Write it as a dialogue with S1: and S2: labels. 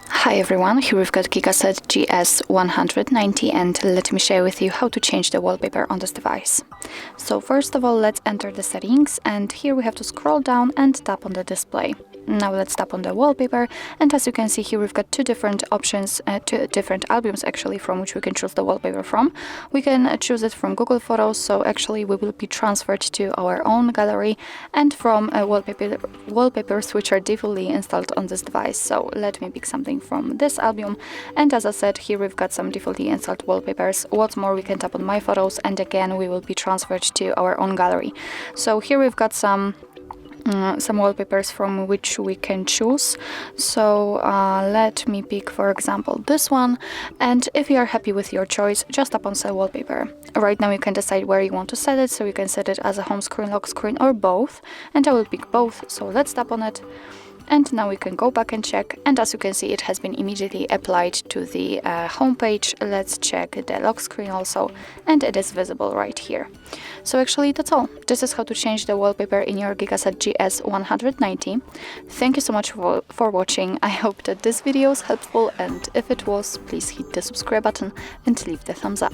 S1: Hi everyone, here we've got GIGASET GS190 and let me share with you how to change the wallpaper on this device. So first of all, let's enter the settings, and here we have to scroll down and tap on the display. Now let's tap on the wallpaper, and as you can see here we've got two different options, two different albums actually from which we can choose the wallpaper from. We can choose it from Google Photos, so actually we will be transferred to our own gallery, and from wallpapers which are defaultly installed on this device. So let me pick something from this album, and as I said, here we've got some defaultly installed wallpapers. What's more, we can tap on My Photos, and again we will be transferred to our own gallery. So here we've got some wallpapers from which we can choose. So let me pick, for example, this one, and if you are happy with your choice, just tap on Set Wallpaper. Right now you can decide where you want to set it, so you can set it as a home screen, lock screen, or both, and I will pick both. So let's tap on it. And now we can go back and check, and as you can see, it has been immediately applied to the home page. Let's check the lock screen also, and it is visible right here. So actually that's all. This is how to change the wallpaper in your GIGASET GS190. Thank you so much for watching. I hope that this video was helpful, and if it was, please hit the subscribe button and leave the thumbs up.